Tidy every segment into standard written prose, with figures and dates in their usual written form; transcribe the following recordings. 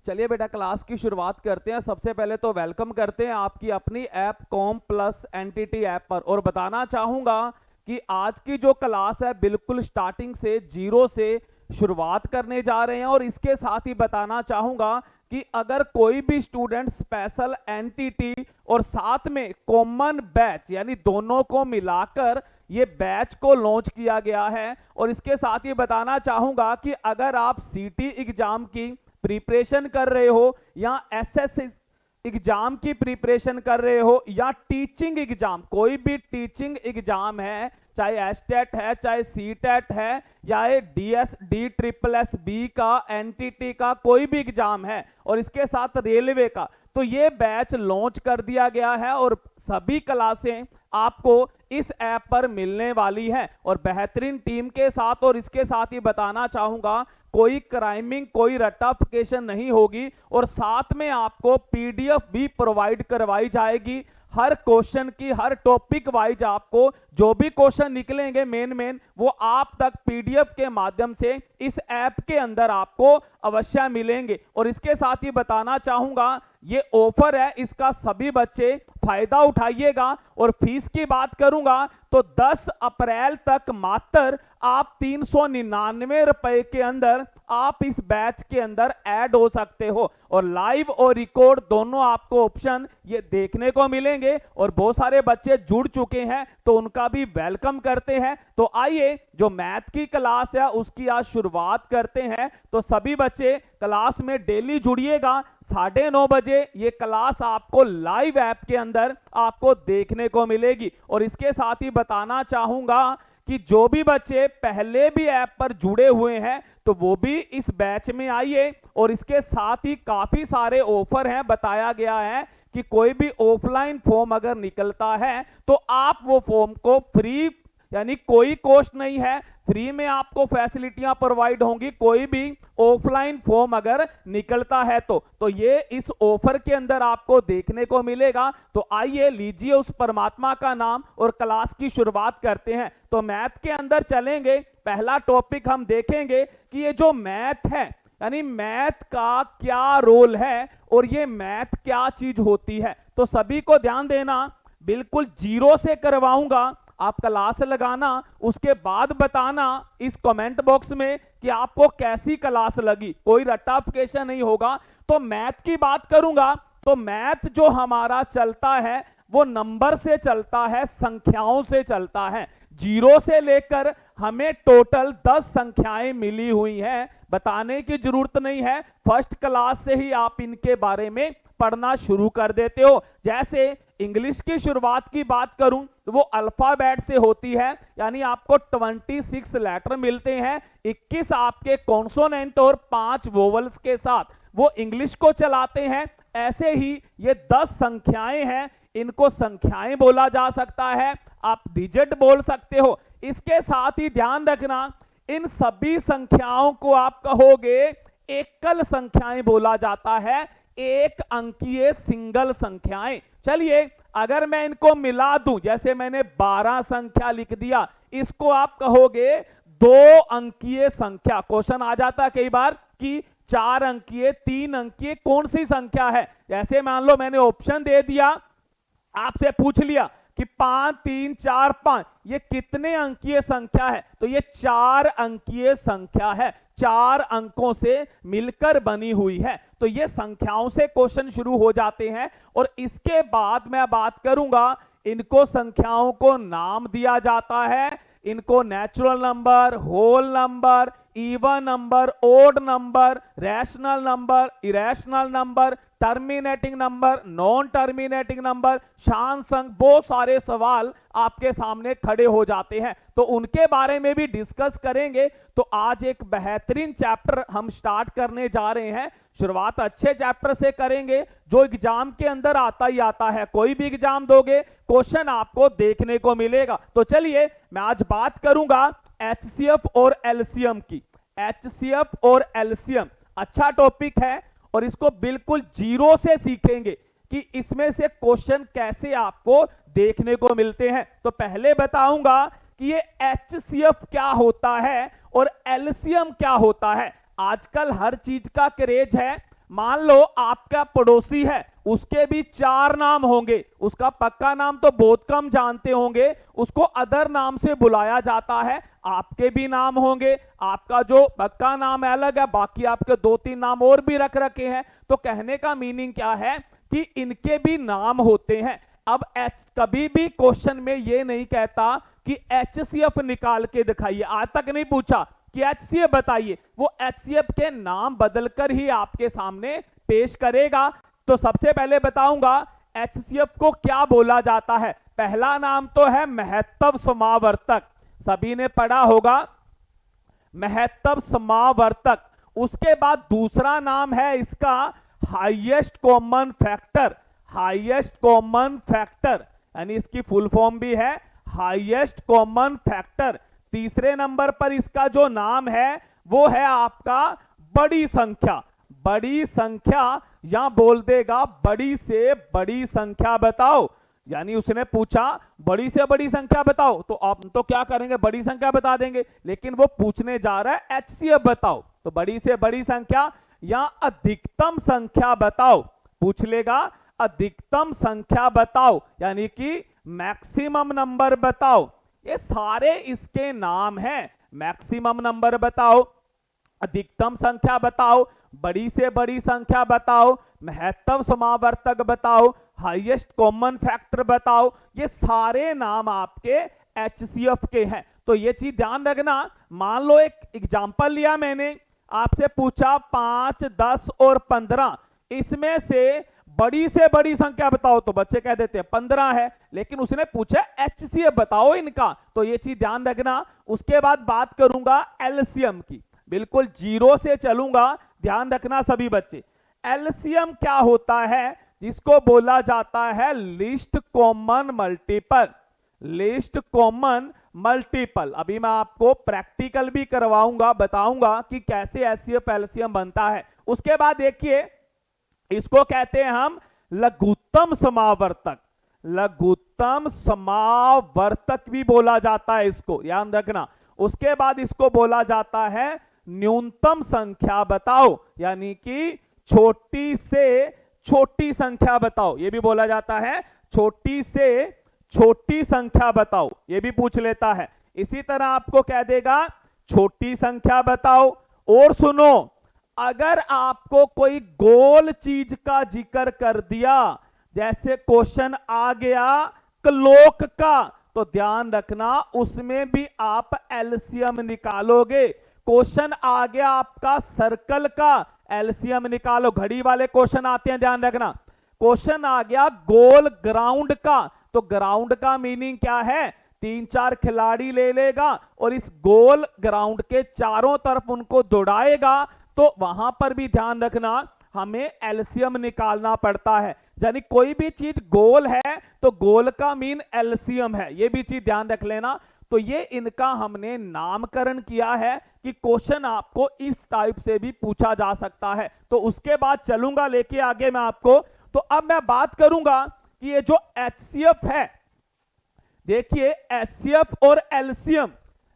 चलिए बेटा क्लास की शुरुआत करते हैं। सबसे पहले तो वेलकम करते हैं आपकी अपनी app com plus NTT app पर, और बताना चाहूंगा कि आज की जो क्लास है बिल्कुल स्टार्टिंग से जीरो से शुरुआत करने जा रहे हैं। और इसके साथ ही बताना चाहूंगा कि अगर कोई भी स्टूडेंट स्पेशल एनटीटी और साथ में कॉमन बैच यानी दोनों को मिलाकर ये बैच को लॉन्च किया गया है। और इसके साथ ही बताना चाहूंगा कि अगर आप सीटी एग्जाम की प्रिपरेशन कर रहे हो या एसएस एग्जाम की प्रिपरेशन कर रहे हो या टीचिंग एग्जाम, कोई भी टीचिंग एग्जाम है, चाहे एसटेट है, चाहे सीटेट है, या DS D triple S B का, एनटीटी का कोई भी एग्जाम है, और इसके साथ रेलवे का, तो ये बैच लॉन्च कर दिया गया है और सभी क्लासें आपको इस ऐप पर मिलने वाली है और बेहतरीन टीम के साथ। और इसके साथ ही बताना चाहूंगा कोई क्राइमिंग, कोई रट्टाफिकेशन नहीं होगी और साथ में आपको पीडीएफ भी प्रोवाइड करवाई जाएगी। हर क्वेश्चन की, हर टॉपिक वाइज आपको जो भी क्वेश्चन निकलेंगे मेन वो आप तक पीडीएफ के माध्यम से इस ऐप के अंदर आपको अवश्य मिलेंगे। और इसके साथ ही बताना चाहूंगा ये ऑफर है, इसका सभी बच्चे फायदा उठाइएगा। और फीस की बात करूंगा तो 10 अप्रैल तक मात्र आप 399 रुपए के अंदर आप इस बैच के अंदर ऐड हो सकते हो और लाइव और रिकॉर्ड दोनों आपको ऑप्शन ये देखने को मिलेंगे। और बहुत सारे बच्चे जुड़ चुके हैं तो उनका भी वेलकम करते हैं। तो आइए जो मैथ की क्लास है उसकी आज शुरुआत करते हैं। तो सभी बच्चे क्लास में डेली जुड़िएगा। 9:30 बजे ये क्लास आपको लाइव ऐप के अंदर आपको देखने को मिलेगी। और इसके साथ ही बताना चाहूंगा कि जो भी बच्चे पहले भी ऐप पर जुड़े हुए हैं तो वो भी इस बैच में आइए। और इसके साथ ही काफी सारे ऑफर हैं। बताया गया है कि कोई भी ऑफलाइन फॉर्म अगर निकलता है तो आप वो फॉर्म को फ्री, यानी कोई कॉस्ट नहीं है, फ्री में आपको फैसिलिटियां प्रोवाइड होंगी कोई भी ऑफलाइन फॉर्म अगर निकलता है तो ये इस ऑफर के अंदर आपको देखने को मिलेगा। तो आइए लीजिए उस परमात्मा का नाम और क्लास की शुरुआत करते हैं। तो मैथ के अंदर चलेंगे। पहला टॉपिक हम देखेंगे कि ये जो मैथ है यानी मैथ का क्या रोल है और ये मैथ क्या चीज होती है। तो सभी को ध्यान देना, बिल्कुल जीरो से करवाऊंगा, आप क्लास लगाना, उसके बाद बताना इस कमेंट बॉक्स में कि आपको कैसी क्लास लगी, कोई रट्टाफिकेशन नहीं होगा। तो मैथ की बात करूंगा तो मैथ जो हमारा चलता है वो नंबर से चलता है, संख्याओं से चलता है। जीरो से लेकर हमें टोटल 10 संख्याएं मिली हुई हैं, बताने की जरूरत नहीं है, फर्स्ट क्लास से ही आप इनके बारे में पढ़ना शुरू कर देते हो। जैसे इंग्लिश की शुरुआत की बात करूं तो वो अल्फाबेट से होती है, यानी आपको 26 लेटर मिलते हैं, 21 आपके कॉन्सोनेंट और 5 वोवल्स के साथ वो इंग्लिश को चलाते हैं। ऐसे ही ये 10 संख्याएं हैं, इनको संख्याएं बोला जा सकता है, आप डिजिट बोल सकते हो। इसके साथ ही ध्यान रखना इन सभी संख्याओं को आप कहोगे एकल संख्याएं बोला जाता है, एक अंकीय सिंगल संख्याएं। चलिए अगर मैं इनको मिला दूं, जैसे मैंने 12 संख्या लिख दिया, इसको आप कहोगे 2 अंकीय संख्या। क्वेश्चन आ जाता कई बार कि 4 अंकीय, 3 अंकीय कौन सी संख्या है। जैसे मान लो मैंने ऑप्शन दे दिया, आपसे पूछ लिया कि 5 3 4 5 ये कितने अंकीय संख्या है, तो ये 4 अंकीय संख्या है, 4 अंकों से मिलकर बनी हुई है। तो ये संख्याओं से क्वेश्चन शुरू हो जाते हैं। और इसके बाद मैं बात करूंगा, इनको संख्याओं को नाम दिया जाता है, इनको natural number, whole number, even number, odd number, rational number, irrational number, terminating number, non terminating number, शांत अंक, बहुत सारे सवाल आपके सामने खड़े हो जाते हैं, तो उनके बारे में भी डिस्कस करेंगे। तो आज एक बेहतरीन चैप्टर हम स्टार्ट करने जा रहे हैं। शुरुआत अच्छे चैप्टर से करेंगे जो एग्जाम के अंदर आता ही आता है, कोई भी एग्जाम दोगे क्वेश्चन आपको देखने को मिलेगा। तो चलिए मैं आज बात करूंगा एचसीएफ और एलसीएम की। एचसीएफ और एलसीएम अच्छा टॉपिक है और इसको बिल्कुल जीरो से सीखेंगे कि इसमें से क्वेश्चन कैसे आपको देखने को मिलते हैं। तो पहले बताऊंगा कि ये एचसीएफ क्या होता है और एलसीएम क्या होता है। आजकल हर चीज का क्रेज है, मान लो आपका पड़ोसी है, उसके भी 4 नाम होंगे, उसका पक्का नाम तो बहुत कम जानते होंगे, उसको अदर नाम से बुलाया जाता है, आपके भी नाम होंगे, आपका जो पक्का नाम है अलग है, बाकी आपके 2-3 नाम और भी रख रखे हैं। तो कहने का मीनिंग क्या है कि इनके भी नाम होते हैं। अब कभी भी क्वेश्चन में ये नहीं कहता कि HCF निकाल के दिखाइए, आज तक नहीं पूछा कि HCF बताइए, वो HCF के नाम बदलकर ही आपके सामने पेश करेगा। तो सबसे पहले बताऊंगा HCF को क्या बोला जाता है। पहला नाम तो है महत्व समावर्तक, सभी ने पढ़ा होगा महत्व समावर्तक। उसके बाद दूसरा नाम है इसका highest common factor, highest common factor, यानी इसकी फुल फॉर्म भी है हाईएस्ट कॉमन फैक्टर। तीसरे नंबर पर इसका जो नाम है वो है आपका बड़ी संख्या, बड़ी संख्या, या बोल देगा बड़ी से बड़ी संख्या बताओ, यानी उसने पूछा बड़ी से बड़ी संख्या बताओ, तो आप तो क्या करेंगे, बड़ी संख्या बता देंगे, लेकिन वो पूछने जा रहा है HCF बताओ, तो बड़ी से बड़ी संख्या या अधिकतम संख्या बताओ, पूछ लेगा अधिकतम संख्या बताओ, यानी कि मैक्सिमम नंबर बताओ। ये सारे इसके नाम हैं, मैक्सिमम नंबर बताओ, अधिकतम संख्या बताओ, बड़ी से बड़ी संख्या बताओ, महत्व समावर्तक बताओ, हाईएस्ट कॉमन फैक्टर बताओ। ये सारे नाम आपके HCF के हैं। तो ये चीज ध्यान रखना। मान लो एक एग्जांपल लिया मैंने, आपसे पूछा 5, 10 और 15, इसमें से बड़ी से बड़ी संख्या बताओ, तो बच्चे कह देते हैं 15 है, लेकिन उसने पूछा HCF बताओ इनका, तो ये चीज ध्यान रखना। उसके बाद बात करूंगा LCM की, बिल्कुल जीरो से चलूंगा, ध्यान रखना सभी बच्चे। LCM क्या होता है, जिसको बोला जाता है list common multiple, list common multiple. अभी मैं आपको प्रैक्टिकल भी करवाऊंगा, बताऊंगा कि कैसे HCF LCM बनता है। उसके बाद देखिए इसको कहते हैं हम लघुत्तम समावर्तक, लघुत्तम समावर्तक भी बोला जाता है इसको, याद रखना। उसके बाद इसको बोला जाता है न्यूनतम संख्या बताओ, यानी कि छोटी से छोटी संख्या बताओ, ये भी बोला जाता है छोटी से छोटी संख्या बताओ, ये भी पूछ लेता है। इसी तरह आपको कह देगा छोटी संख्या बताओ। और सुनो, अगर आपको कोई गोल चीज का जिक्र कर दिया, जैसे क्वेश्चन आ गया क्लॉक का, तो ध्यान रखना उसमें भी आप LCM निकालोगे। क्वेश्चन आ गया आपका सर्कल का, LCM निकालो, घड़ी वाले क्वेश्चन आते हैं, ध्यान रखना। क्वेश्चन आ गया गोल ग्राउंड का, तो ग्राउंड का मीनिंग क्या है, 3-4 खिलाड़ी ले लेगा और इस गोल ग्राउंड के चारों तरफ उनको दौड़ाएगा, तो वहां पर भी ध्यान रखना हमें LCM निकालना पड़ता है। यानी कोई भी चीज गोल है तो गोल का मीन LCM है, ये भी चीज ध्यान रख लेना। तो ये इनका हमने नामकरण किया है कि क्वेश्चन आपको इस टाइप से भी पूछा जा सकता है। तो उसके बाद चलूंगा लेके आगे मैं आपको। तो अब मैं बात करूंगा कि ये जो HCF है, देखिए HCF और LCM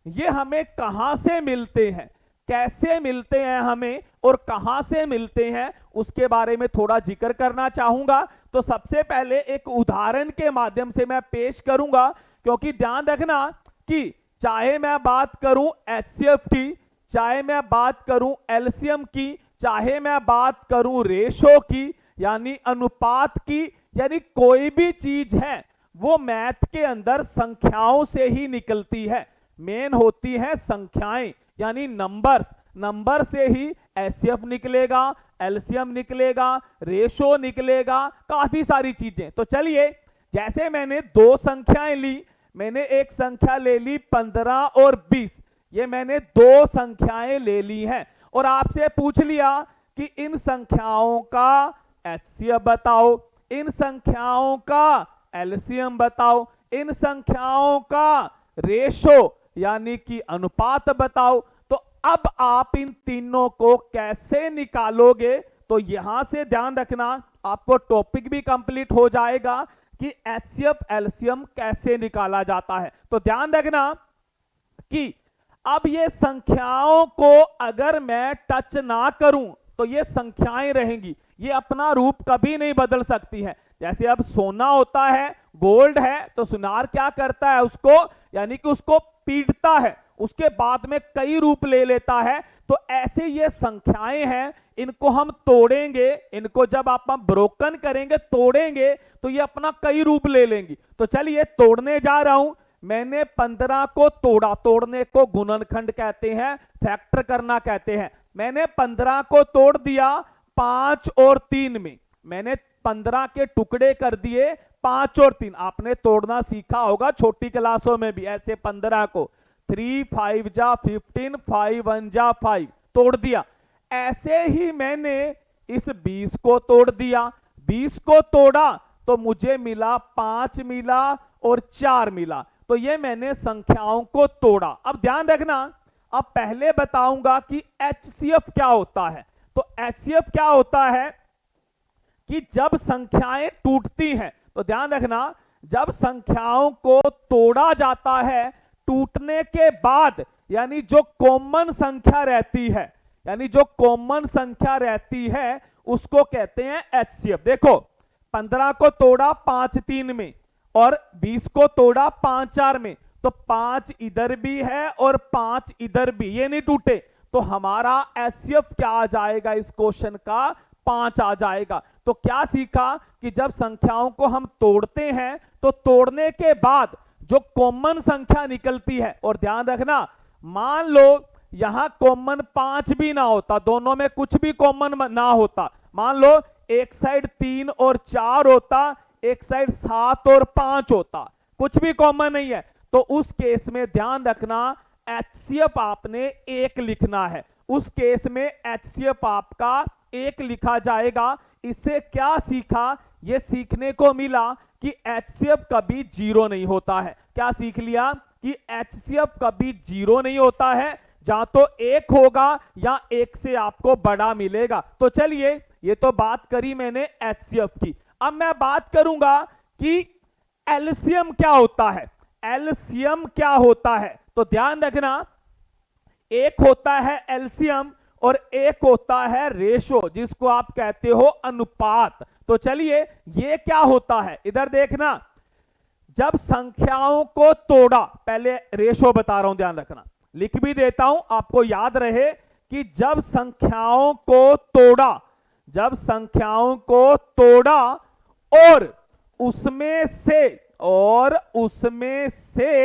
ये हमें कहां से मिलते हैं, कैसे मिलते हैं हमें और कहां से मिलते हैं, उसके बारे में थोड़ा जिक्र करना चाहूंगा। तो सबसे पहले एक उदाहरण के माध्यम से मैं पेश करूंगा, क्योंकि ध्यान रखना कि चाहे मैं बात करूं HCF की, चाहे मैं बात करूं LCM की, चाहे मैं बात करूं रेशो की यानी अनुपात की, यानी कोई भी चीज है वो मैथ के अंदर संख्याओं से ही निकलती है। मेन होती है संख्याएं यानी नंबर्स, नंबर से ही HCF निकलेगा, LCM निकलेगा, रेशो निकलेगा, काफी सारी चीजें। तो चलिए, जैसे मैंने 2 संख्याएं ली, मैंने एक संख्या ले ली 15 और 20, ये मैंने 2 संख्याएं ले ली हैं और आपसे पूछ लिया कि इन संख्याओं का HCF बताओ, इन संख्याओं का LCM बताओ, इन संख्याओं का रेशो यानी कि अनुपात बताओ। तो अब आप इन तीनों को कैसे निकालोगे, तो यहां से ध्यान रखना आपको टॉपिक भी कंप्लीट हो जाएगा कि HCF LCM कैसे निकाला जाता है। तो ध्यान रखना कि अब ये संख्याओं को अगर मैं टच ना करूं, तो ये संख्याएं रहेंगी, ये अपना रूप कभी नहीं बदल सकती है। जैसे अब सोना होता है, गोल्ड है, तो सुनार क्या करता है उसको, यानी कि उसको पीटता है, उसके बाद में कई रूप ले लेता है। तो ऐसे ये संख्याएं हैं, इनको हम तोड़ेंगे, इनको जब आप ब्रोकन करेंगे, तोड़ेंगे, तो ये अपना कई रूप ले लेंगी। तो चलिए तोड़ने जा रहा हूं। मैंने 15 को तोड़ा, तोड़ने को गुणनखंड कहते हैं, फैक्टर करना कहते हैं। मैंने 15 को तोड़ दिया 5 और 3 में, मैंने 15 के टुकड़े कर दिए 5 और 3। आपने तोड़ना सीखा होगा छोटी क्लासों में भी, ऐसे 15 को 3 5 जा 15, 5 1 जा 5, तोड़ दिया। ऐसे ही मैंने इस 20 को तोड़ दिया, 20 को तोड़ा तो मुझे मिला 5 मिला और 4 मिला। तो ये मैंने संख्याओं को तोड़ा। अब ध्यान रखना, अब पहले बताऊंगा कि एचसीएफ क्या होता है। तो एचसीएफ क्या होता है कि जब संख्याएं टूटती हैं, तो ध्यान रखना, जब संख्याओं को तोड़ा जाता है, टूटने के बाद यानी जो कॉमन संख्या रहती है, यानी जो कॉमन संख्या रहती है उसको कहते हैं एचसीएफ। देखो 15 को तोड़ा 5 3 में और 20 को तोड़ा 5 4 में, तो 5 इधर भी है और 5 इधर भी, ये नहीं टूटे, तो हमारा एचसीएफ क्या आ जाएगा इस क्वेश्चन का, 5 आ जाएगा। तो क्या सीखा कि जब संख्याओं को हम तोड़ते हैं तो तोड़ने के बाद जो कॉमन संख्या निकलती है, और ध्यान रखना, मान लो यहां कॉमन 5 भी ना होता, दोनों में कुछ भी कॉमन ना होता, मान लो एक साइड 3 और 4 होता, एक साइड 7 और 5 होता, कुछ भी कॉमन नहीं है, तो उस केस में ध्यान रखना एचसीएफ आपने 1 लिखना है। उस केस में एचसीएफ आपका 1 लिखा जाएगा। इससे क्या सीखा, ये सीखने को मिला कि एचसीएफ कभी 0 नहीं होता है। क्या सीख लिया कि एचसीएफ कभी 0 नहीं होता है, जहां तो 1 होगा या 1 से आपको बड़ा मिलेगा। तो चलिए ये तो बात करी मैंने एचसीएफ की। अब मैं बात करूंगा कि एलसीएम क्या होता है। एलसीएम क्या होता है, तो ध्यान रखना, एक होता है एलसीएम और एक होता है रेशो, जिसको आप कहते हो अनुपात। तो चलिए ये क्या होता है, इधर देखना, जब संख्याओं को तोड़ा, पहले रेशो बता रहा हूं, ध्यान रखना, लिख भी देता हूं आपको याद रहे कि जब संख्याओं को तोड़ा, जब संख्याओं को तोड़ा और उसमें से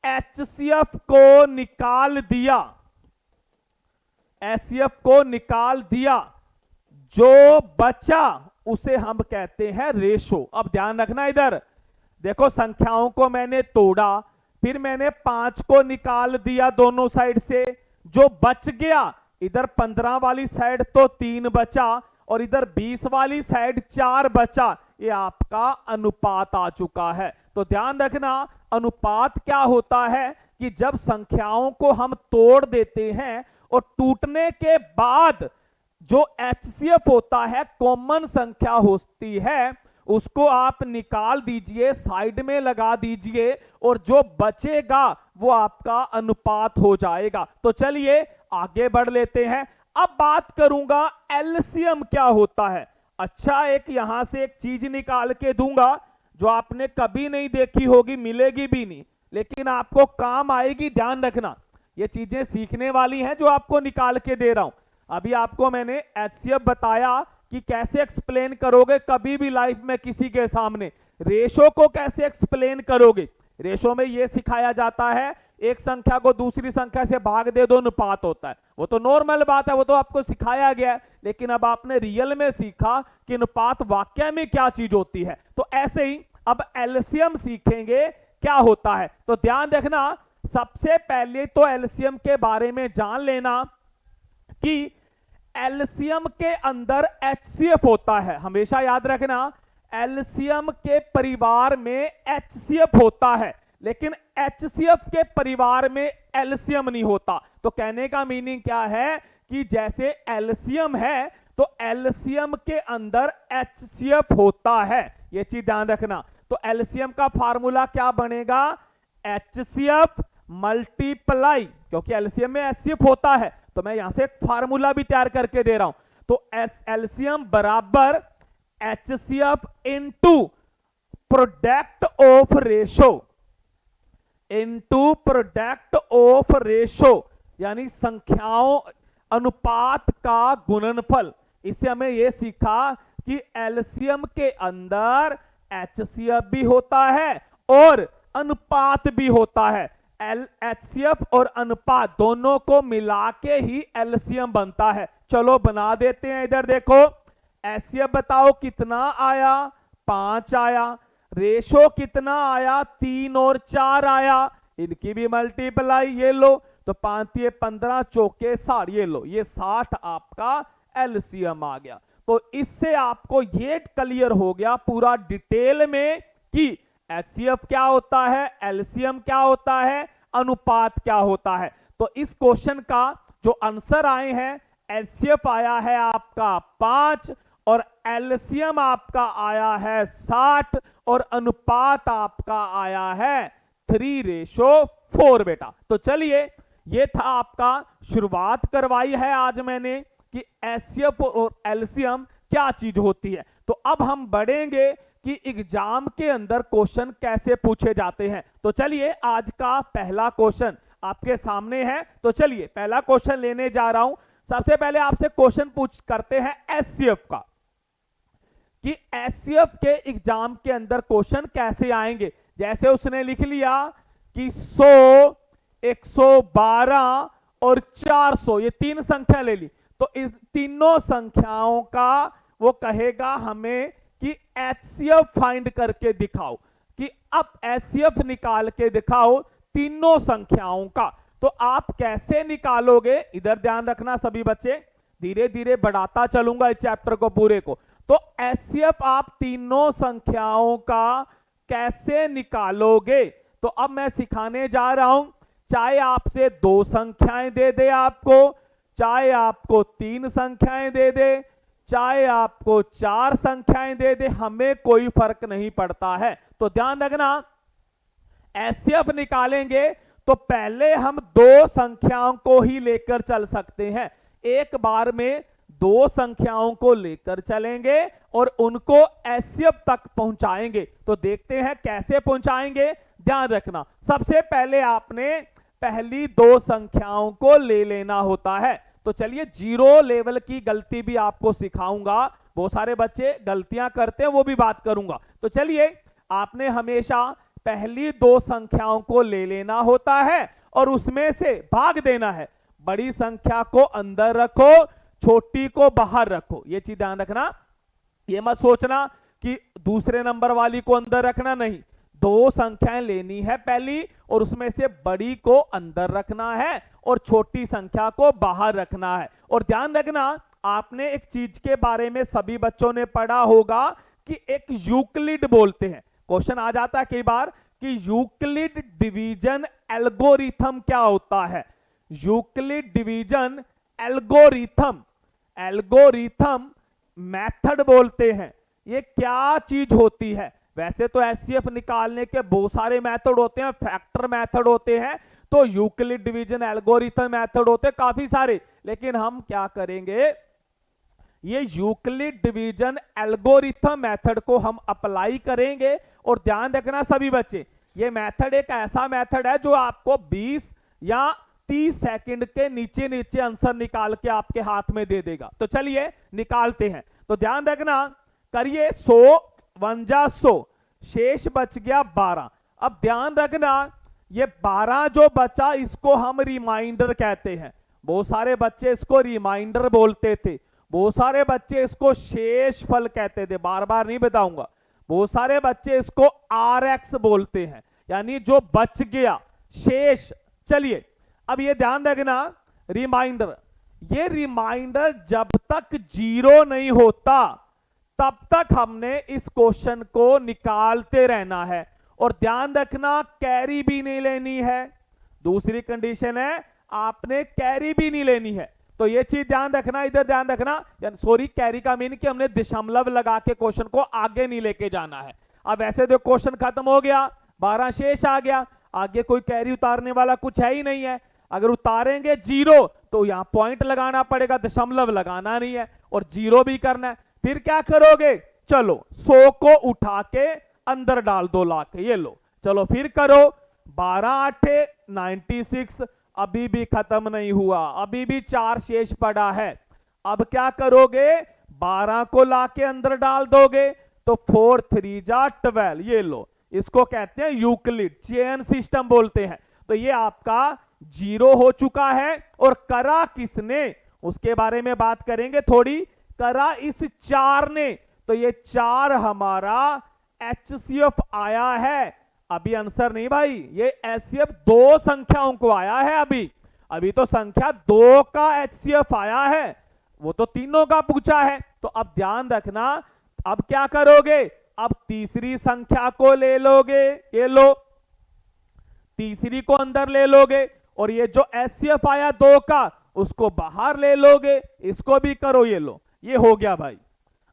एचसीएफ को निकाल दिया, एचसीएफ को निकाल दिया, जो बचा उसे हम कहते हैं रेशो। अब ध्यान रखना, इधर देखो संख्याओं को मैंने तोड़ा, फिर मैंने 5 को निकाल दिया दोनों साइड से, जो बच गया, इधर 15 वाली साइड तो 3 बचा और इधर 20 वाली साइड 4 बचा, ये आपका अनुपात आ चुका है। तो ध्यान रखना, अनुपात क्या होता है कि जब संख्याओं को हम तोड़ देते हैं और टूटने के बाद जो एचसीएफ होता है, कॉमन संख्या होती है, उसको आप निकाल दीजिए, साइड में लगा दीजिए और जो बचेगा वो आपका अनुपात हो जाएगा। तो चलिए आगे बढ़ लेते हैं। अब बात करूंगा एलसीएम क्या होता है। अच्छा, एक यहां से एक चीज निकाल के दूंगा जो आपने कभी नहीं देखी होगी, मिलेगी भी नहीं, लेकिन आपको काम आएगी। ध्यान रखना, ये चीजें सीखने वाली हैं जो आपको निकाल के दे रहा हूं। अभी आपको मैंने एचसीएफ बताया कि कैसे एक्सप्लेन करोगे कभी भी लाइफ में किसी के सामने। रेशो को कैसे एक्सप्लेन करोगे, रेशो में यह सिखाया जाता है एक संख्या को दूसरी संख्या से भाग दे दो, अनुपात होता है। वो तो नॉर्मल बात है, वो तो आपको सिखाया गया है, लेकिन अब आपने रियल में सीखा कि अनुपात वाकई में क्या चीज होती है। तो ऐसे ही अब एलसीएम सीखेंगे क्या होता है। तो ध्यान रखना, सबसे पहले तो एलसीएम के बारे में जान लेना कि एलसीएम के अंदर एचसीएफ होता है। हमेशा याद रखना, एलसीएम के परिवार में एचसीएफ होता है, लेकिन एचसीएफ के परिवार में एलसीएम नहीं होता। तो कहने का मीनिंग क्या है कि जैसे एलसीएम है तो एलसीएम के अंदर एचसीएफ होता है, ये चीज ध्यान रखना। तो एलसीएम का फार्मूला क्या बनेगा, एचसीएफ मल्टीप्लाई, क्योंकि एलसीएम में एचसीएफ होता है तो मैं यहां से एक फार्मूला भी तैयार करके दे रहा हूं। तो एलसीएम बराबर HCF into product of ratio, into product of ratio, यानी संख्याओं अनुपात का गुणनफल। इससे हमें यह सीखा कि एलसीएम के अंदर HCF भी होता है और अनुपात भी होता है। HCF और अनुपात दोनों को मिला के ही एलसीएम बनता है। चलो बना देते हैं। इधर देखो, HCF बताओ कितना आया, 5 आया। रेशो कितना आया, 3 और 4 आया। इनकी भी मल्टीप्लाई, ये लो, तो 5 ये 15 चौके 60, ये लो, ये 60 आपका एलसीएम आ गया। तो इससे आपको ये क्लियर हो गया पूरा डिटेल में कि HCF क्या होता है, एलसीएम क्या होता है, अनुपात क्या होता है। तो इस क्वेश्चन का जो आंसर आए हैं, HCF आया है आपका 5 और एलसीएम आपका आया है 60 और अनुपात आपका आया है 3:4 बेटा। तो चलिए, ये था आपका, शुरुआत करवाई है आज मैंने कि HCF और एलसीएम क्या चीज होती है। तो अब हम बढ़ेंगे कि एग्जाम के अंदर क्वेश्चन कैसे पूछे जाते हैं। तो चलिए, आज का पहला क्वेश्चन आपके सामने है। तो चलिए पहला क्वेश्चन लेने जा रहा हूं। सबसे पहले आपसे क्वेश्चन पूछ करते हैं HCF का, कि HCF के एग्जाम के अंदर क्वेश्चन कैसे आएंगे। जैसे उसने लिख लिया कि 100, 112 और 400, ये 3 संख्या ले ली, तो इस तीनों संख्याओं का वो कहेगा हमें कि HCF फाइंड करके दिखाओ, कि अब HCF निकाल के दिखाओ तीनों संख्याओं का। तो आप कैसे निकालोगे, इधर ध्यान रखना सभी बच्चे, धीरे धीरे बढ़ाता चलूंगा इस चैप्टर को पूरे को। तो HCF आप तीनों संख्याओं का कैसे निकालोगे, तो अब मैं सिखाने जा रहा हूं। चाहे आपसे 2 संख्याएं दे दे आपको, चाहे आपको 3 संख्याएं दे दे, चाहे आपको 4 संख्याएं दे दे, हमें कोई फर्क नहीं पड़ता है। तो ध्यान रखना, HCF निकालेंगे तो पहले हम 2 संख्याओं को ही लेकर चल सकते हैं। एक बार में 2 संख्याओं को लेकर चलेंगे और उनको HCF तक पहुंचाएंगे। तो देखते हैं कैसे पहुंचाएंगे। ध्यान रखना, सबसे पहले आपने पहली 2 संख्याओं को ले लेना होता है। तो चलिए, 0 लेवल की गलती भी आपको सिखाऊंगा। बहुत सारे बच्चे गलतियां करते हैं, वो भी बात करूंगा। तो चलिए, आपने हमेशा पहली 2 संख्याओं को ले लेना होता है और उसमें से भाग देना है। बड़ी संख्या को अंदर रखो, छोटी को बाहर रखो। ये चीज ध्यान रखना, ये मत सोचना कि दूसरे नंबर वाली को अंदर रखना, नहीं। 2 संख्याएं लेनी है पहली और उसमें से बड़ी को अंदर रखना है और छोटी संख्या को बाहर रखना है। और ध्यान रखना, आपने एक चीज के बारे में सभी बच्चों ने पढ़ा होगा कि एक यूक्लिड बोलते हैं। क्वेश्चन आ जाता है कई बार कि यूक्लिड डिवीजन एल्गोरिथम क्या होता है। Euclid division algorithm, algorithm method बोलते हैं। ये क्या चीज होती है? वैसे तो HCF निकालने के बहुत सारे मेथड होते हैं, फैक्टर मेथड होते हैं, तो यूक्लिड डिवीजन एल्गोरिथम मेथड होते हैं काफी सारे। लेकिन हम क्या करेंगे, ये यूक्लिड डिवीजन एल्गोरिथम मेथड को हम अप्लाई करेंगे। और ध्यान रखना सभी बच्चे, ये मेथड एक ऐसा मेथड है जो आपको 20 या 30 सेकंड के नीचे नीचे आंसर निकाल के आपके हाथ में दे देगा। तो चलिए निकालते हैं। तो ध्यान रखना, करिए 100 1 100, शेष बच गया 12। अब ध्यान रखना, ये 12 जो बचा इसको हम रिमाइंडर कहते हैं। बहुत सारे बच्चे इसको रिमाइंडर बोलते थे, बहुत सारे बच्चे इसको शेष फल कहते थे, बार बार नहीं बताऊंगा। बहुत सारे बच्चे इसको RX बोलते हैं, यानी जो बच गया शेष। चलिए, अब ये ध्यान रखना, रिमाइंडर, ये रिमाइंडर जब तक 0 नहीं होता तब तक हमने इस क्वेश्चन को निकालते रहना है। और ध्यान रखना, कैरी भी नहीं लेनी है। दूसरी कंडीशन है, आपने कैरी भी नहीं लेनी है। तो ये चीज ध्यान रखना, इधर ध्यान रखना, सॉरी, कैरी का मीन कि हमने दशमलव लगा के क्वेश्चन को आगे नहीं लेके जाना है। अब ऐसे तो क्वेश्चन खत्म हो गया, 12 शेष आ गया, आगे कोई कैरी उतारने वाला कुछ है ही नहीं है। अगर उतारेंगे 0 तो यहां पॉइंट लगाना पड़ेगा, दशमलव लगाना नहीं है, और 0 भी करना है। फिर क्या करोगे, चलो 100 को उठा के अंदर डाल दो ला के, ये लो। चलो फिर करो, 12 8 96, अभी भी खत्म नहीं हुआ, अभी भी 4 शेष पड़ा है। अब क्या करोगे, 12 को लाके अंदर डाल दोगे तो 4 3 जा 12, ये लो। इसको कहते हैं यूक्लिड, चेन सिस्टम बोलते हैं। तो ये आपका 0 हो चुका है। और करा किसने, उसके बारे में बात करेंगे थोड़ी। करा इस 4 ने, तो ये 4 हमारा HCF आया है। अभी आंसर नहीं भाई, ये HCF 2 संख्याओं को आया है। अभी तो संख्या 2 का HCF आया है, वो तो तीनों का पूछा है। तो अब ध्यान रखना, अब क्या करोगे, अब तीसरी संख्या को ले लोगे, ये लो, तीसरी को अंदर ले लोगे, और ये जो HCF आया 2 का, उसको बाहर ले लोगे। इसको भी करो, ये लो, ये हो गया भाई।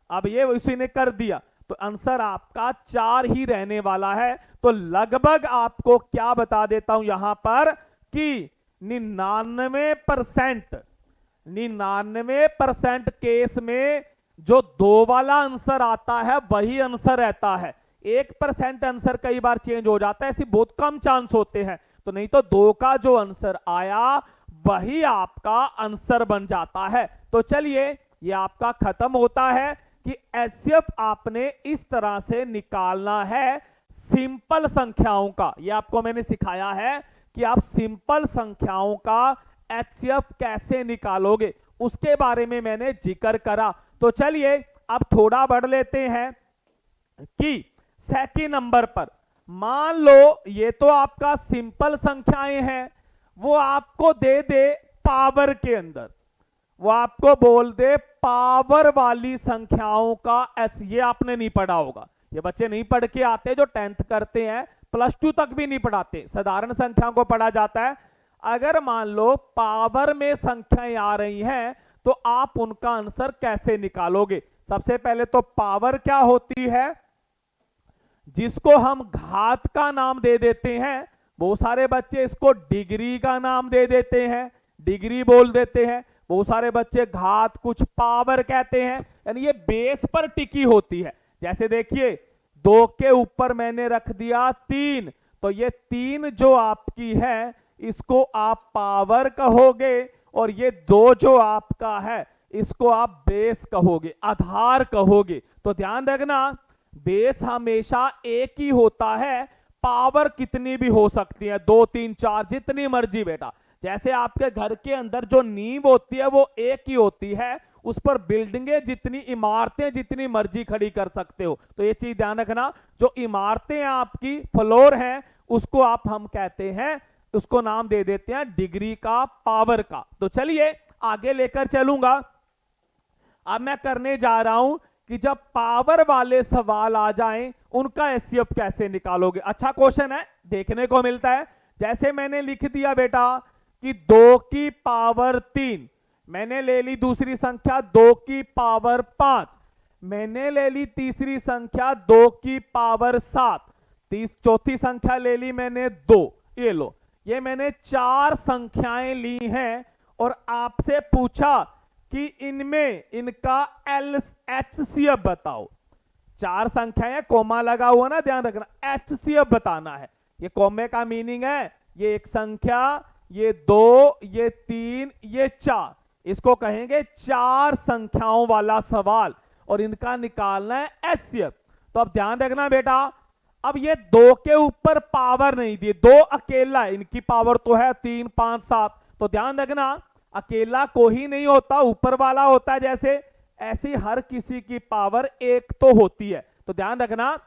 अब ये उसी ने कर दिया, तो आंसर आपका 4 ही रहने वाला है। तो लगभग आपको क्या बता देता हूं यहां पर कि 99% केस में जो 2 वाला आंसर आता है वही आंसर रहता है। 1% आंसर कई बार चेंज हो जाता है, ऐसी बहुत कम चांस होते हैं। तो नहीं तो 2 का जो आंसर आया वही आपका आंसर बन जाता है। तो चलिए, ये आपका खत्म होता है कि HCF आपने इस तरह से निकालना है सिंपल संख्याओं का। ये आपको मैंने सिखाया है कि आप सिंपल संख्याओं का HCF कैसे निकालोगे, उसके बारे में मैंने जिक्र करा। तो चलिए अब थोड़ा बढ़ लेते हैं कि सेकंड नंबर पर मान लो ये तो आपका सिंपल संख्याएं हैं, वो आपको दे दे पावर के अंदर, वो आपको बोल दे पावर वाली संख्याओं का ये आपने नहीं पढ़ा होगा। ये बच्चे नहीं पढ़ के आते जो 10th करते हैं, +2 तक भी नहीं पढ़ाते, साधारण संख्याओं को पढ़ा जाता है। अगर मान लो पावर में संख्याएं आ रही हैं तो आप उनका आंसर कैसे निकालोगे। सबसे पहले तो पावर क्या होती है, जिसको हम घात का नाम दे देते हैं। बहुत सारे बच्चे इसको डिग्री का नाम दे देते हैं, डिग्री बोल देते हैं। बहुत सारे बच्चे घात कुछ पावर कहते हैं, यानी ये बेस पर टिकी होती है। जैसे देखिए 2 के ऊपर मैंने रख दिया 3, तो ये 3 जो आपकी है इसको आप पावर कहोगे, और ये 2 जो आपका है इसको आप बेस कहोगे, आधार कहोगे। तो ध्यान रखना, बेस हमेशा एक ही होता है, पावर कितनी भी हो सकती है, 2 3 4 जितनी मर्जी बेटा। जैसे आपके घर के अंदर जो नींव होती है वो एक ही होती है, उस पर बिल्डिंगें जितनी, इमारतें जितनी मर्जी खड़ी कर सकते हो। तो ये चीज ध्यान रखना, जो इमारतें आपकी फ्लोर हैं उसको आप हम कहते हैं, उसको नाम दे देते हैं डिग्री का, पावर का। तो चलिए आगे लेकर चलूंगा। अब मैं करने जा रहा हूं कि जब पावर वाले सवाल आ जाएं उनका HCF कैसे निकालोगे। अच्छा क्वेश्चन है, देखने को मिलता है। जैसे मैंने लिख दिया बेटा कि 2 की पावर 3, मैंने ले ली दूसरी संख्या 2 की पावर 5, मैंने ले ली तीसरी संख्या 2 की पावर 7, चौथी संख्या ले ली मैंने 2। ये लो, ये मैंने 4 संख्याएं ली हैं और आपसे पूछा कि इनमें इनका HCF बताओ। 4 संख्याएं, कोमा लगा हुआ ना, ध्यान रखना, HCF बताना है। ये कोमे का मीनिंग है ये एक संख्या, ये 2, ये 3, ये 4, इसको कहेंगे 4 संख्याओं वाला सवाल, और इनका निकालना है HCF। तो अब ध्यान रखना बेटा, अब ये 2 के ऊपर पावर नहीं दी, 2 अकेला है, इनकी पावर तो है 3 5 7। तो ध्यान रखना, अकेला कोई नहीं होता, ऊपर वाला होता है। जैसे ऐसी हर किसी की पावर 1 तो होती है। तो ध्यान रखना,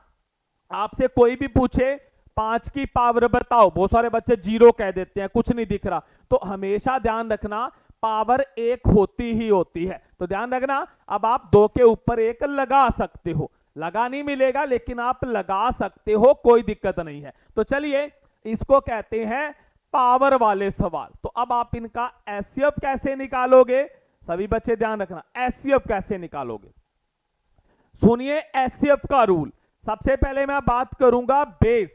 आपसे कोई भी पूछे 5 की पावर बताओ, बहुत सारे बच्चे 0 कह देते हैं, कुछ नहीं दिख रहा। तो हमेशा ध्यान रखना पावर 1 होती ही होती है। तो ध्यान रखना, अब आप 2 के ऊपर 1 लगा सकते हो, लगा नहीं मिलेगा लेकिन आप लगा सकते हो, कोई दिक्कत नहीं है। तो चलिए इसको कहते हैं पावर वाले सवाल। तो अब आप इनका HCF कैसे निकालोगे, सभी बच्चे ध्यान रखना, HCF कैसे निकालोगे। सुनिए HCF का रूल। सबसे पहले मैं बात करूंगा बेस।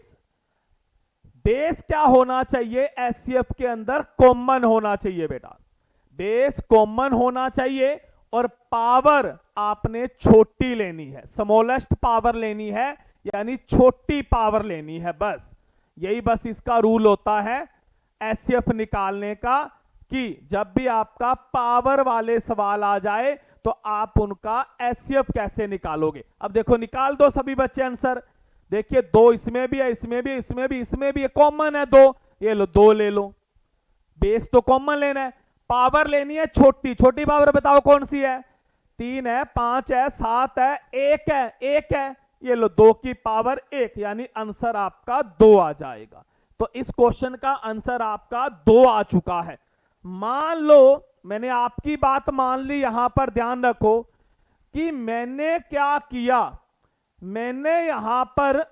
बेस क्या होना चाहिए HCF के अंदर, कॉमन होना चाहिए बेटा। बेस कॉमन होना चाहिए और पावर आपने छोटी लेनी है, स्मॉलेस्ट पावर लेनी है, यानी छोटी पावर लेनी है। बस यही बस इसका रूल होता है एचसीएफ निकालने का, कि जब भी आपका पावर वाले सवाल आ जाए तो आप उनका एचसीएफ कैसे निकालोगे। अब देखो निकाल दो सभी बच्चे आंसर। देखिए 2 इसमें भी है, इसमें भी, इसमें भी, इसमें भी, कॉमन है 2, ये लो 2 ले लो। बेस तो कॉमन लेना है, पावर लेनी है छोटी। छोटी पावर बताओ कौन सी है? 3 है, 5 है, 7 है, 1 है, 1 है, ये लो 2 की पावर 1, यानी आंसर आपका 2 आ जाएगा। तो इस क्वेश्चन का आंसर आपका 2 आ चुका है। मान लो मैंने आपकी बात मान ली, यहां पर ध्यान रखो कि मैंने क्या किया, मैंने यहां पर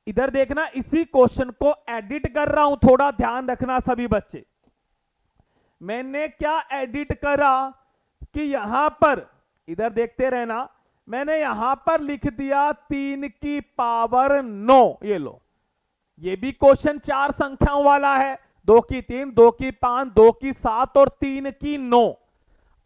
इधर देखना, इसी क्वेश्चन को एडिट कर रहा हूं, थोड़ा ध्यान रखना सभी बच्चे। मैंने क्या एडिट करा कि यहां पर इधर देखते रहना, मैंने यहां पर लिख दिया 3 की पावर 9, ये लो। ये भी क्वेश्चन 4 संख्याओं वाला है, 2 की 3, 2 की 5, 2 की 7 और 3 की 9।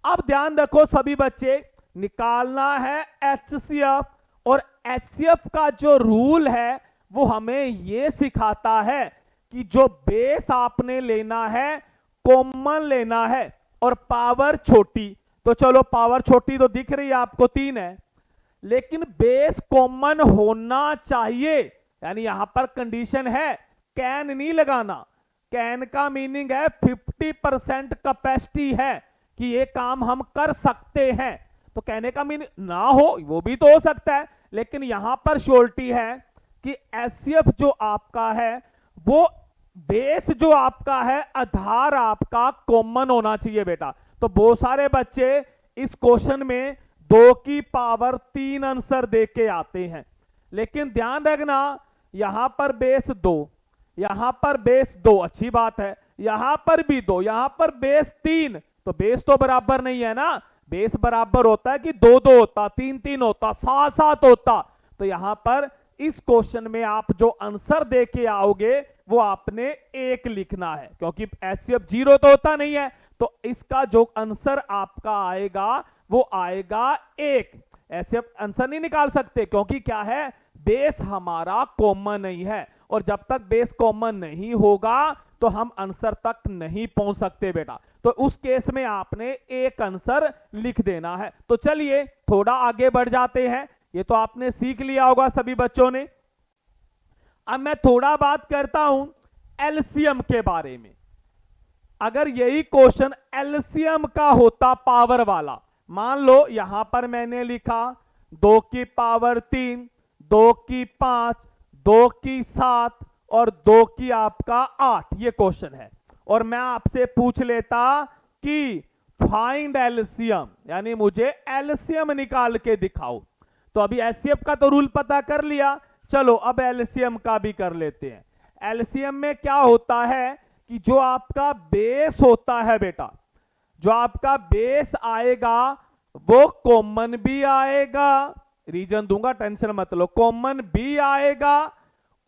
अब ध्यान रखो सभी बच्चे, निकालना है एचसीएफ, और एचसीएफ का जो रूल है वो हमें यह सिखाता है कि जो बेस आपने लेना है कॉमन लेना है और पावर छोटी। तो चलो पावर छोटी तो दिख रही है आपको 3 है, लेकिन बेस कॉमन होना चाहिए, यानी यहां पर कंडीशन है कैन नहीं लगाना। कैन का मीनिंग है 50% कैपेसिटी है कि ये काम हम कर सकते हैं। तो कहने का मीनिंग ना हो, वो भी तो हो सकता है, लेकिन यहां पर श्योरिटी है कि एचसीएफ जो आपका है वो बेस जो आपका है आधार आपका कॉमन होना चाहिए बेटा। तो बहुत सारे बच्चे इस क्वेश्चन में 2 की पावर 3 आंसर दे के आते हैं, लेकिन ध्यान रखना यहां पर बेस 2, यहां पर बेस 2, अच्छी बात है, यहां पर भी 2, यहां पर बेस 3, तो बेस तो बराबर नहीं है ना। बेस बराबर होता है कि 2-2 होता, 3-3 होता, 7-7 होता। तो यहां पर इस क्वेश्चन में आप जो आंसर दे के आओगे वो आपने 1 लिखना है, क्योंकि एचसीएफ 0 तो होता नहीं है। तो इसका जो आंसर आपका आएगा वो आएगा 1। ऐसे आप आंसर नहीं निकाल सकते, क्योंकि क्या है, बेस हमारा कॉमन नहीं है, और जब तक बेस कॉमन नहीं होगा तो हम आंसर तक नहीं पहुंच सकते बेटा। तो उस केस में आपने 1 आंसर लिख देना है। तो चलिए थोड़ा आगे बढ़ जाते हैं, ये तो आपने सीख लिया होगा सभी बच्चों ने। अब मैं थोड़ा बात करता हूं एलसीएम के बारे में। अगर यही क्वेश्चन एलसीएम का होता पावर वाला, मान लो यहां पर मैंने लिखा 2 की पावर 3, 2 की 5, 2 की 7 और 2 की आपका 8, ये क्वेश्चन है, और मैं आपसे पूछ लेता कि फाइंड एलसीएम, यानी मुझे एलसीएम निकाल के दिखाओ। तो अभी एचसीएफ का तो रूल पता कर लिया, चलो अब एलसीएम का भी कर लेते हैं। एलसीएम में क्या होता है कि जो आपका बेस होता है बेटा, जो आपका बेस आएगा वो कॉमन भी आएगा, रीजन दूंगा टेंशन मत लो, कॉमन भी आएगा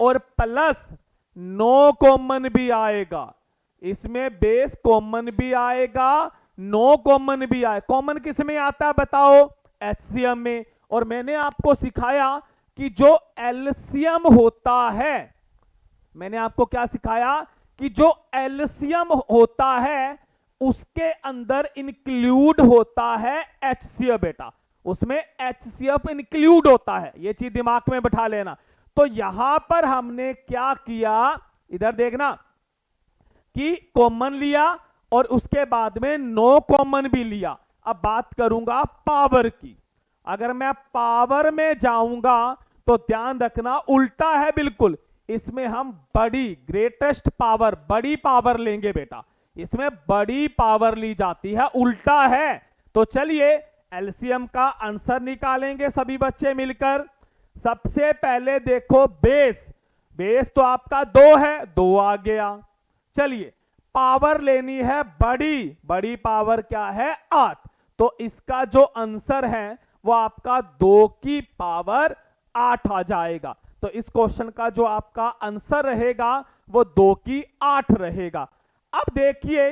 और प्लस नो कॉमन भी आएगा। इसमें बेस कॉमन भी आएगा, नो कॉमन भी आए। कॉमन किस में आता है बताओ? एचसीएम में। और मैंने आपको सिखाया कि जो एलसीएम होता है, मैंने आपको क्या सिखाया कि जो एलसीएम होता है उसके अंदर इंक्लूड होता है एचसीएफ बेटा, उसमें एचसीएफ इंक्लूड होता है, ये चीज दिमाग में बैठा लेना। तो यहां पर हमने क्या किया, इधर देखना, कि कॉमन लिया और उसके बाद में नो कॉमन भी लिया। अब बात करूंगा पावर की। अगर मैं पावर में जाऊंगा तो ध्यान रखना उल्टा है बिल्कुल, इसमें हम बड़ी ग्रेटेस्ट पावर, बड़ी पावर लेंगे बेटा, इसमें बड़ी पावर ली जाती है, उल्टा है। तो चलिए एलसीएम का आंसर निकालेंगे सभी बच्चे मिलकर। सबसे पहले देखो बेस, बेस तो आपका 2 है, 2 आ गया। चलिए पावर लेनी है बड़ी, बड़ी पावर क्या है 8, तो इसका जो आंसर है वो आपका 2 की पावर 8 आ जाएगा। तो इस क्वेश्चन का जो आपका आंसर रहेगा वो 2 की 8 रहेगा। अब देखिए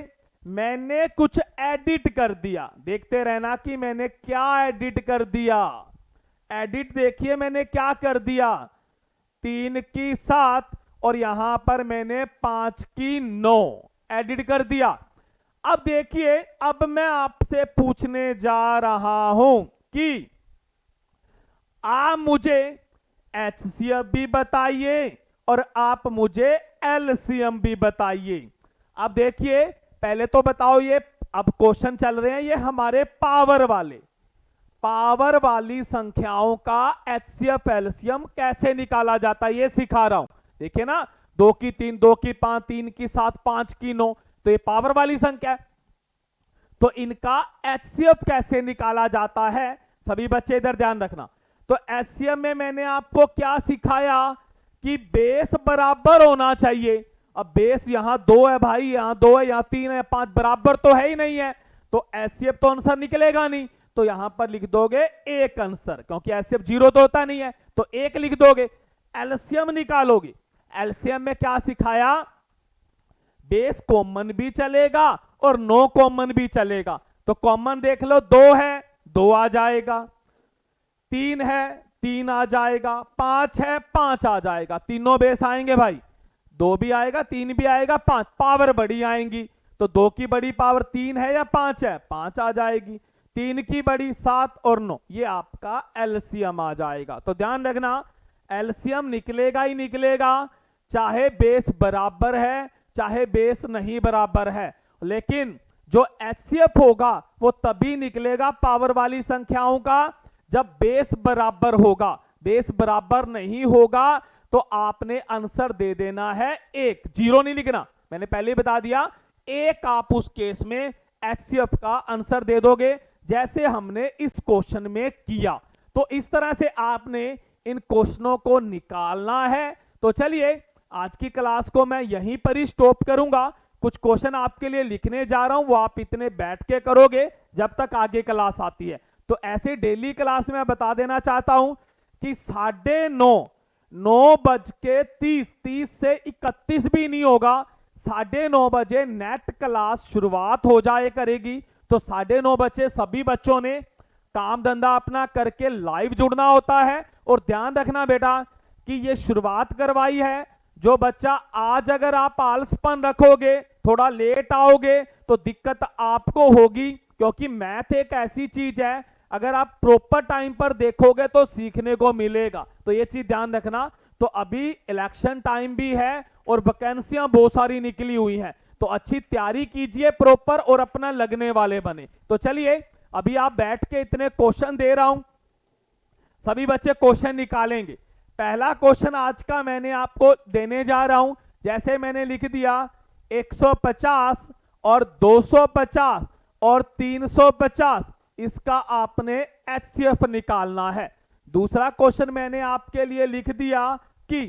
मैंने कुछ एडिट कर दिया। देखते रहना कि मैंने क्या एडिट कर दिया। एडिट देखिए मैंने क्या कर दिया, 3 की 7 और यहां पर मैंने 5 की 9 एडिट कर दिया। अब देखिए, अब मैं आपसे पूछने जा रहा हूं कि आप मुझे एचसीएफ भी बताइए और आप मुझे एलसीएम भी बताइए। अब देखिए, पहले तो बताओ, ये अब क्वेश्चन चल रहे हैं ये हमारे पावर वाली संख्याओं का एचसीएफ एलसीएम कैसे निकाला जाता है ये सिखा रहा हूं। देखिए ना, 2 की 3, 2 की 5, 3 की 7, 5 की 9, तो ये पावर वाली संख्या है। तो इनका एचसीएफ कैसे निकाला जाता है, सभी बच्चे इधर ध्यान रखना। तो एचसीएफ में मैंने आपको क्या सिखाया कि बेस बराबर होना चाहिए। अब बेस यहां 2 है भाई, यहां 2 है, यहां 3 है, 5 बराबर तो है ही नहीं है, तो एचसीएफ तो आंसर निकलेगा नहीं। तो यहां पर लिख दोगे 1 आंसर, क्योंकि एचसीएफ 0 तो होता नहीं है, तो 1 लिख दोगे। एलसीएम निकालोगे, एलसीएम में क्या सिखाया, बेस कॉमन भी चलेगा और नो कॉमन भी चलेगा। तो कॉमन देख लो, 2 है 2 आ जाएगा, 3 है 3 आ जाएगा, 5 है 5 आ जाएगा। तीनों बेस आएंगे भाई, 2 भी आएगा 3 भी आएगा 5, पावर बड़ी आएंगी। तो 2 की बड़ी पावर 3 है या 5 है, 5 आ जाएगी। 3 की बड़ी 7 और 9, ये आपका एलसीएम आ जाएगा। तो ध्यान रखना, एलसीएम निकलेगा ही निकलेगा, चाहे बेस बराबर है चाहे बेस नहीं बराबर है। लेकिन जो एचसीएफ होगा वो तभी निकलेगा पावर वाली संख्याओं का जब बेस बराबर होगा। बेस बराबर नहीं होगा तो आपने आंसर दे देना है 1, 0 नहीं लिखना। मैंने पहले ही बता दिया, 1 आप उस केस में एचसीएफ का आंसर दे दोगे, जैसे हमने इस क्वेश्चन में किया। तो इस तरह से आपने इन क्वेश्चनों को निकालना है। तो चलिए, आज की क्लास को मैं यहीं पर ही स्टॉप करूंगा। कुछ क्वेश्चन आपके लिए लिखने जा रहा हूं, वो आप इतने बैठ के करोगे जब तक आगे क्लास आती है। तो ऐसे डेली क्लास में बता देना चाहता हूं कि 9:30 30 से 31 भी नहीं होगा, 9:30 बजे नेट क्लास शुरुआत हो जाए करेगी। तो 9:30 बजे सभी बच्चों ने काम धंधा अपना करके लाइव जुड़ना होता है। और ध्यान रखना बेटा कि ये शुरुआत करवाई है, जो बच्चा आज अगर आप आलसपन रखोगे, थोड़ा लेट आओगे, तो दिक्कत आपको होगी, क्योंकि मैथ एक ऐसी चीज है, अगर आप प्रॉपर टाइम पर देखोगे तो सीखने को मिलेगा। तो ये चीज ध्यान रखना। तो अभी इलेक्शन टाइम भी है और वैकेंसियां बहुत सारी निकली हुई हैं, तो अच्छी तैयारी कीजिए प्रॉपर और अपना लगने वाले बने। तो चलिए, अभी आप बैठ के इतने क्वेश्चन दे रहा हूं, सभी बच्चे क्वेश्चन निकालेंगे। पहला क्वेश्चन आज का मैंने आपको देने जा रहा हूं, जैसे मैंने लिख दिया 150 और 250 और 350, इसका आपने एचसीएफ निकालना है। दूसरा क्वेश्चन मैंने आपके लिए लिख दिया कि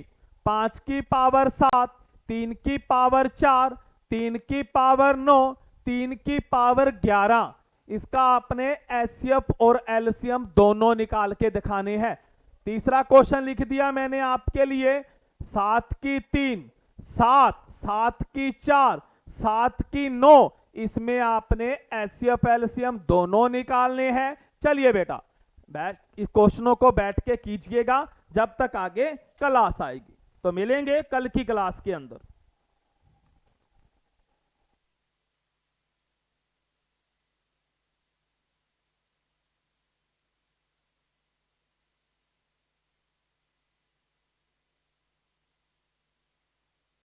5 की पावर 7, 3 की पावर 4, 3 की पावर 9, 3 की पावर 11, इसका आपने एचसीएफ और एलसीएम दोनों निकाल के दिखाने हैं। तीसरा क्वेश्चन लिख दिया मैंने आपके लिए 7 की 3, 7, 7 की 4, 7 की 9, इसमें आपने एचसीएफ एलसीएम दोनों निकालने हैं। चलिए बेटा, इस क्वेश्चनों को बैठ के कीजिएगा जब तक आगे क्लास आएगी। तो मिलेंगे कल की क्लास के अंदर।